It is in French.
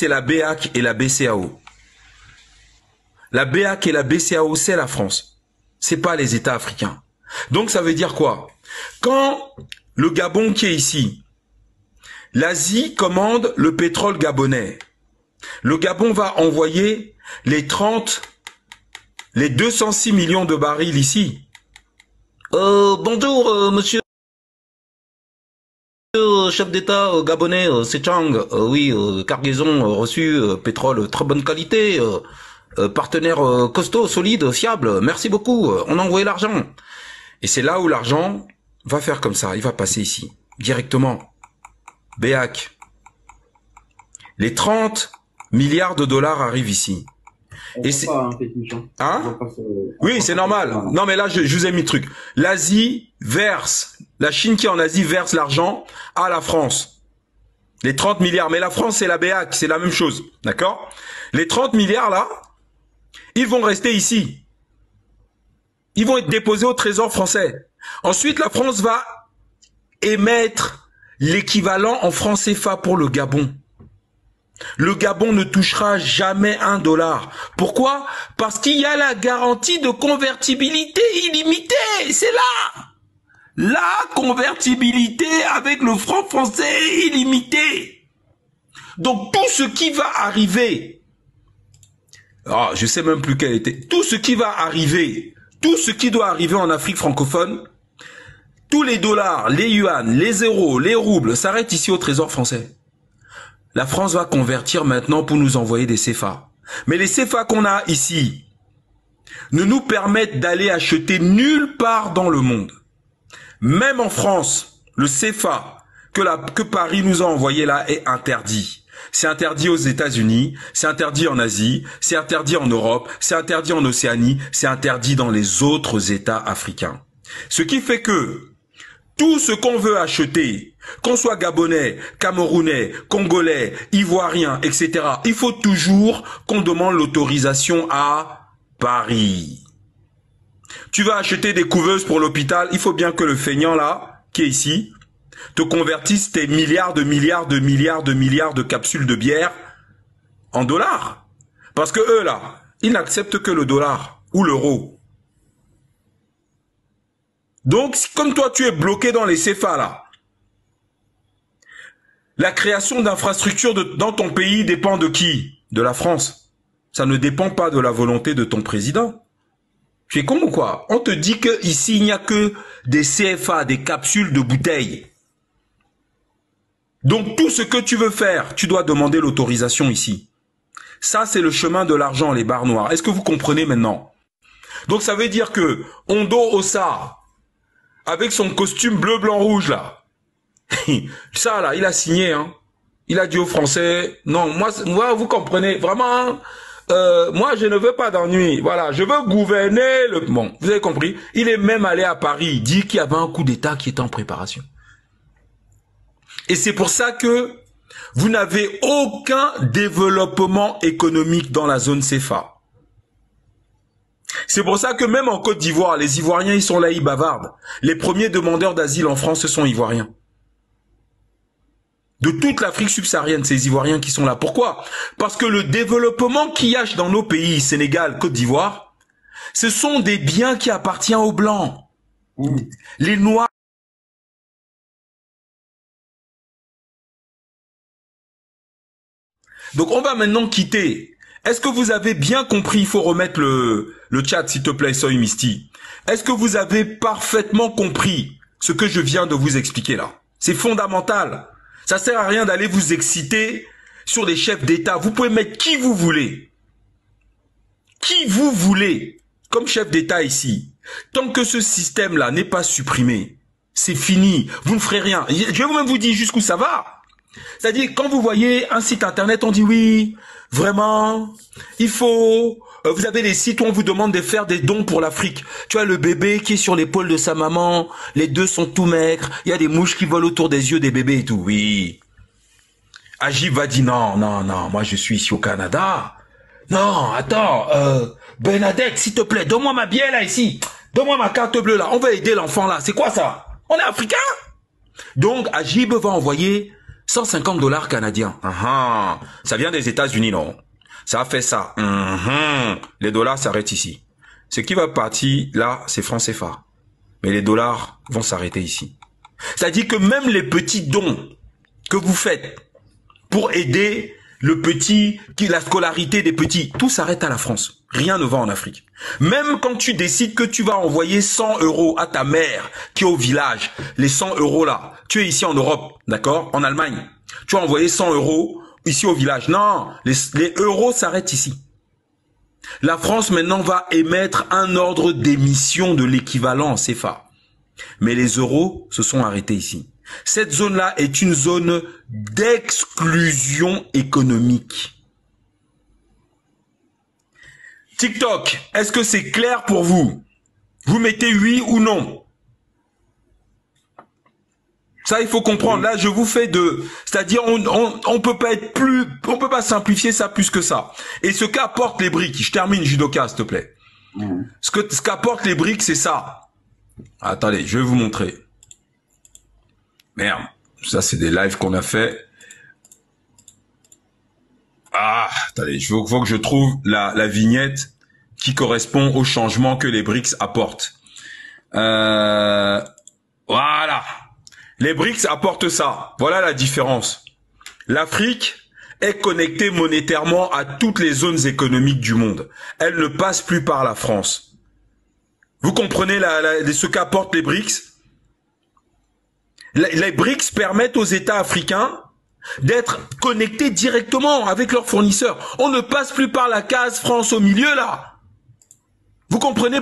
c'est la BEAC et la BCEAO. La BEAC et la BCEAO, c'est la France. C'est pas les États africains. Donc ça veut dire quoi? Quand le Gabon qui est ici, l'Asie commande le pétrole gabonais. Le Gabon va envoyer les 206 millions de barils ici. Bonjour, monsieur chef d'État gabonais, c'est Chang. Oui, cargaison reçue, pétrole très bonne qualité, partenaire costaud, solide, fiable. Merci beaucoup, on a envoyé l'argent. Et c'est là où l'argent va faire comme ça, il va passer ici, directement. BEAC. Les 30 milliards de dollars arrivent ici. Et c'est... Hein? Oui, c'est normal. Non, mais là, je vous ai mis le truc. L'Asie verse, la Chine qui est en Asie verse l'argent à la France. Les 30 milliards. Mais la France, c'est la BEAC, c'est la même chose. D'accord? Les 30 milliards, là, ils vont rester ici. Ils vont être déposés au Trésor français. Ensuite, la France va émettre l'équivalent en francs CFA pour le Gabon. Le Gabon ne touchera jamais $1. Pourquoi? Parce qu'il y a la garantie de convertibilité illimitée. C'est là. La convertibilité avec le franc français illimité. Donc tout ce qui va arriver, je sais même plus quel était, tout ce qui va arriver, tout ce qui doit arriver en Afrique francophone, tous les dollars, les yuans, les euros, les roubles s'arrêtent ici au Trésor français. La France va convertir maintenant pour nous envoyer des CFA. Mais les CFA qu'on a ici ne nous permettent d'aller acheter nulle part dans le monde. Même en France, le CFA que Paris nous a envoyé là est interdit. C'est interdit aux États-Unis, c'est interdit en Asie, c'est interdit en Europe, c'est interdit en Océanie, c'est interdit dans les autres États africains. Ce qui fait que tout ce qu'on veut acheter, qu'on soit gabonais, camerounais, congolais, ivoirien, etc., il faut toujours qu'on demande l'autorisation à Paris. Tu vas acheter des couveuses pour l'hôpital, il faut bien que le feignant là, qui est ici, te convertisse tes milliards de capsules de bière en dollars. Parce que eux là, ils n'acceptent que le dollar ou l'euro. Donc, comme toi, tu es bloqué dans les CFA, là, la création d'infrastructures dans ton pays dépend de qui? De la France. Ça ne dépend pas de la volonté de ton président. Tu es con ou quoi? On te dit que ici il n'y a que des CFA, des capsules de bouteilles. Donc, tout ce que tu veux faire, tu dois demander l'autorisation ici. Ça, c'est le chemin de l'argent, les barres noires. Est-ce que vous comprenez maintenant? Donc, ça veut dire que Ondo Ossa, avec son costume bleu, blanc, rouge, là. Ça, là, il a signé, hein. Il a dit aux Français, non, moi, vous comprenez, vraiment, moi, je ne veux pas d'ennui. Voilà, je veux gouverner le... Bon, vous avez compris? Il est même allé à Paris, il dit qu'il y avait un coup d'État qui était en préparation. Et c'est pour ça que vous n'avez aucun développement économique dans la zone CFA. C'est pour ça que même en Côte d'Ivoire, les Ivoiriens, ils sont là, ils bavardent. Les premiers demandeurs d'asile en France, ce sont Ivoiriens. De toute l'Afrique subsaharienne, ces Ivoiriens qui sont là. Pourquoi? Parce que le développement qu'il y a dans nos pays, Sénégal, Côte d'Ivoire, ce sont des biens qui appartiennent aux Blancs. Les Noirs. Donc on va maintenant quitter. Est-ce que vous avez bien compris? Il faut remettre le chat, s'il te plaît, Soy Misty. Est-ce que vous avez parfaitement compris ce que je viens de vous expliquer là? C'est fondamental. Ça sert à rien d'aller vous exciter sur des chefs d'État. Vous pouvez mettre qui vous voulez. Qui vous voulez comme chef d'État ici. Tant que ce système-là n'est pas supprimé, c'est fini. Vous ne ferez rien. Je vais même vous dire jusqu'où ça va. C'est-à-dire, quand vous voyez un site internet, on dit oui, vraiment, il faut... vous avez des sites où on vous demande de faire des dons pour l'Afrique. Tu vois le bébé qui est sur l'épaule de sa maman, les deux sont tout maigres, il y a des mouches qui volent autour des yeux des bébés et tout. Oui. Agib va dire non, non, non, moi je suis ici au Canada. Non, attends, Bernadette, s'il te plaît, donne-moi ma bière là ici. Donne-moi ma carte bleue là, on va aider l'enfant là. C'est quoi ça? On est africain? Donc Agib va envoyer $150 canadiens. Ça vient des États-Unis, non? Ça a fait ça. Les dollars s'arrêtent ici. Ce qui va partir là, c'est francs CFA. Mais les dollars vont s'arrêter ici. C'est-à-dire que même les petits dons que vous faites pour aider le petit, la scolarité des petits, tout s'arrête à la France. Rien ne va en Afrique. Même quand tu décides que tu vas envoyer 100 € à ta mère qui est au village, les 100 € là, tu es ici en Europe, d'accord, en Allemagne, tu as envoyé 100 € ici au village. Non, les euros s'arrêtent ici. La France maintenant va émettre un ordre d'émission de l'équivalent en CFA. Mais les euros se sont arrêtés ici. Cette zone-là est une zone d'exclusion économique. TikTok, est-ce que c'est clair pour vous? Vous mettez oui ou non? Ça, il faut comprendre. Là, je vous fais c'est-à-dire, on peut pas être on peut pas simplifier ça plus que ça. Et ce qu'apportent les briques, je termine, Judoka, s'il te plaît. Ce qu'apportent les briques, c'est ça. Attendez, je vais vous montrer. Merde, ça c'est des lives qu'on a fait. Attendez, il faut que je trouve la vignette qui correspond au changement que les BRICS apportent. Voilà. Les BRICS apportent ça. Voilà la différence. L'Afrique est connectée monétairement à toutes les zones économiques du monde. Elle ne passe plus par la France. Vous comprenez ce qu'apportent les BRICS? Les BRICS permettent aux États africains d'être connectés directement avec leurs fournisseurs. On ne passe plus par la case France au milieu, là. Vous comprenez?